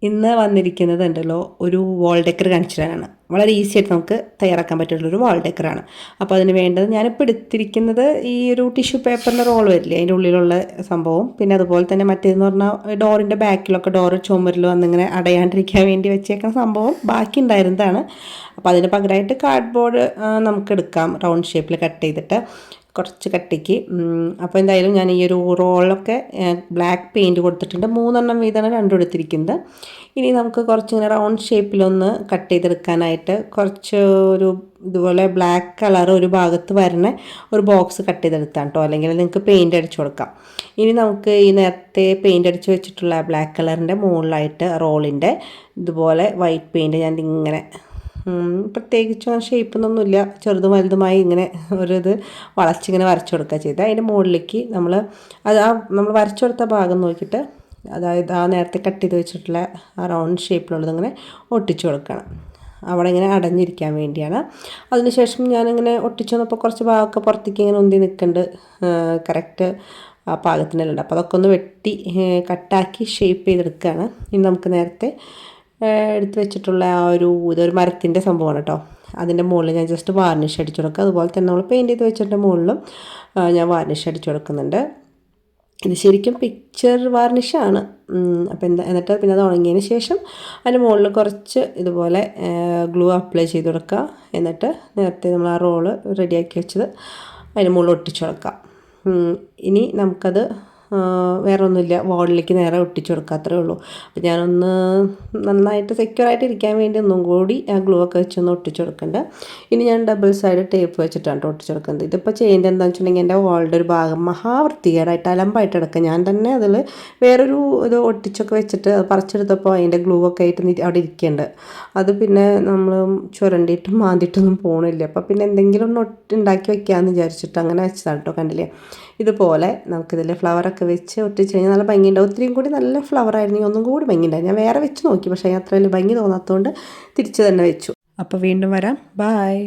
ഇന്ന് വന്നിരിക്കുന്നത് ഉണ്ടല്ലോ ഒരു വാൾ ഡെക്കർ കാണിച്ചു തരാനാണ്. വളരെ ഈസി ആയിട്ട് നമുക്ക് തയ്യാറാക്കാൻ പറ്റുള്ളൊരു വാൾ ഡെക്കറാണ്. അപ്പോൾ അതിന് വേണ്ടത് ഞാനിപ്പോൾ എടുത്തിരിക്കുന്നത് ഈ ഒരു ടിഷ്യൂ പേപ്പറിൻ്റെ റോൾ വരില്ലേ, അതിൻ്റെ ഉള്ളിലുള്ള സംഭവം. പിന്നെ അതുപോലെ തന്നെ മറ്റേതെന്ന് പറഞ്ഞാൽ ഡോറിൻ്റെ ബാക്കിലൊക്കെ ഡോറ് ചുമരിൽ വന്നിങ്ങനെ അടയാണ്ടിരിക്കാൻ വേണ്ടി വെച്ചേക്കുന്ന സംഭവം ബാക്കി ഉണ്ടായിരുന്നതാണ്. അപ്പോൾ അതിന് പകരമായിട്ട് കാർഡ്ബോർഡ് നമുക്ക് എടുക്കാം, റൗണ്ട് ഷേപ്പിൽ കട്ട് ചെയ്തിട്ട് കുറച്ച് കട്ടിക്ക്. അപ്പോൾ എന്തായാലും ഞാൻ ഈ ഒരു റോളൊക്കെ ബ്ലാക്ക് പെയിൻറ്റ് കൊടുത്തിട്ടുണ്ട്. 3 വീതമാണ് രണ്ടും എടുത്തിരിക്കുന്നത്. ഇനി നമുക്ക് കുറച്ചിങ്ങനെ റൗണ്ട് ഷേപ്പിലൊന്ന് കട്ട് ചെയ്തെടുക്കാനായിട്ട് കുറച്ച് ഒരു ഇതുപോലെ ബ്ലാക്ക് കളർ ഒരു ഭാഗത്ത് വരുന്ന ഒരു ബോക്സ് കട്ട് ചെയ്തെടുത്താൽ കേട്ടോ, അല്ലെങ്കിൽ നിങ്ങൾക്ക് പെയിൻറ്റ് അടിച്ചു കൊടുക്കാം. ഇനി നമുക്ക് ഈ നേരത്തെ പെയിൻറ്റ് അടിച്ച് വെച്ചിട്ടുള്ള ബ്ലാക്ക് കളറിൻ്റെ മുകളിലായിട്ട് റോളിൻ്റെ ഇതുപോലെ വൈറ്റ് പെയിൻറ്റ് ഞാൻ ഇങ്ങനെ പ്രത്യേകിച്ച് അങ്ങനെ ഷേപ്പൊന്നൊന്നുമില്ല, ചെറുതും വലുതുമായി ഇങ്ങനെ ഒരു വളച്ചിങ്ങനെ വരച്ചു കൊടുക്കുക ചെയ്ത് അതിൻ്റെ മുകളിലേക്ക് നമ്മൾ നമ്മൾ വരച്ചു കൊടുത്ത ഭാഗം നോക്കിയിട്ട്, അതായത് ആ നേരത്തെ കട്ട് ചെയ്ത് വെച്ചിട്ടുള്ള ആ റൗണ്ട് ഷേപ്പിലുള്ളത് ഇങ്ങനെ ഒട്ടിച്ചു കൊടുക്കണം. അവിടെ ഇങ്ങനെ അടഞ്ഞിരിക്കാൻ വേണ്ടിയാണ്. അതിനുശേഷം ഞാനിങ്ങനെ ഒട്ടിച്ചു വന്നപ്പോൾ കുറച്ച് ഭാഗമൊക്കെ പുറത്തേക്ക് ഇങ്ങനെ ഉന്തി നിൽക്കുന്നുണ്ട്, കറക്റ്റ് ആ പാകത്തിനെല്ലാം. അപ്പോൾ അതൊക്കെ ഒന്ന് വെട്ടി കട്ടാക്കി ഷേപ്പ് ചെയ്തെടുക്കുകയാണ്. ഇനി നമുക്ക് നേരത്തെ എടുത്ത് വെച്ചിട്ടുള്ള ആ ഇതൊരു മരത്തിൻ്റെ സംഭവമാണ് കേട്ടോ, അതിൻ്റെ മുകളിൽ ഞാൻ ജസ്റ്റ് വാർണിഷ് അടിച്ചു കൊടുക്കുക. അതുപോലെ തന്നെ നമ്മൾ പെയിൻറ്റ് ചെയ്ത് വെച്ചിട്ട് മുകളിലും ഞാൻ വാർണിഷ് അടിച്ചു കൊടുക്കുന്നുണ്ട്. ഇത് ശരിക്കും പിക്ചർ വാർണിഷാണ്. അപ്പോൾ എന്നിട്ട് പിന്നെ അത് ഉണങ്ങിയതിന് ശേഷം അതിൻ്റെ മുകളിൽ കുറച്ച് ഇതുപോലെ ഗ്ലൂ അപ്ലൈ ചെയ്ത് കൊടുക്കുക. എന്നിട്ട് നേരത്തെ നമ്മൾ ആ റോള് റെഡിയാക്കി വെച്ചത് അതിൻ്റെ മുകളിൽ ഒട്ടിച്ചു കൊടുക്കാം. ഇനി നമുക്കത് വേറെ ഒന്നുമില്ല, വാളിലേക്ക് നേരെ ഒട്ടിച്ചു കൊടുക്കുക, അത്രേ ഉള്ളൂ. അപ്പോൾ ഞാനൊന്ന് നന്നായിട്ട് സെക്യൂറായിട്ട് ഇരിക്കാൻ വേണ്ടി ഒന്നും കൂടി ആ ഗ്ലൂ ഒക്കെ വെച്ചൊന്ന് ഒട്ടിച്ചു കൊടുക്കുന്നുണ്ട്. ഇനി ഞാൻ ഡബിൾ സൈഡ് ടേപ്പ് വെച്ചിട്ടാണ് ഒട്ടിച്ചു കൊടുക്കുന്നത്. ഇതിപ്പോൾ ചെയ്യുന്നത് എന്താണെന്ന് വെച്ചിട്ടുണ്ടെങ്കിൽ എൻ്റെ വാളിൻ്റെ ഒരു ഭാഗം മഹാവൃത്തികേടായിട്ട് അലമ്പായിട്ട് കിടക്കുക. ഞാൻ തന്നെ അതിൽ വേറൊരു ഇത് ഒട്ടിച്ചൊക്കെ വെച്ചിട്ട് പറിച്ചെടുത്തപ്പോൾ അതിൻ്റെ ഗ്ലൂ ഒക്കെ ആയിട്ട് അവിടെ ഇരിക്കുന്നുണ്ട്. അത് പിന്നെ നമ്മൾ ചുരണ്ടിയിട്ടും മാന്തിയിട്ടൊന്നും പോകണില്ല. അപ്പോൾ പിന്നെ എന്തെങ്കിലും ഒന്ന് ഉണ്ടാക്കി വെക്കാമെന്ന് വിചാരിച്ചിട്ട് അങ്ങനെ വെച്ചതാണ് കേട്ടോ. കണ്ടില്ലേ, ഇതുപോലെ നമുക്കിതിൽ ഫ്ലവറൊക്കെ വെച്ച് ഒട്ടിച്ച് കഴിഞ്ഞാൽ നല്ല ഭംഗിയുണ്ടാവും. ഒത്തിരിയും കൂടി നല്ല ഫ്ലവറായിരുന്നെങ്കിൽ ഒന്നും കൂടി ഭംഗിയുണ്ടാവും. ഞാൻ വേറെ വെച്ച് നോക്കി, പക്ഷേ അത്ര വലിയ ഭംഗി തോന്നാത്തതുകൊണ്ട് തിരിച്ച് തന്നെ വെച്ചു. അപ്പോൾ വീണ്ടും വരാം. ബായ്.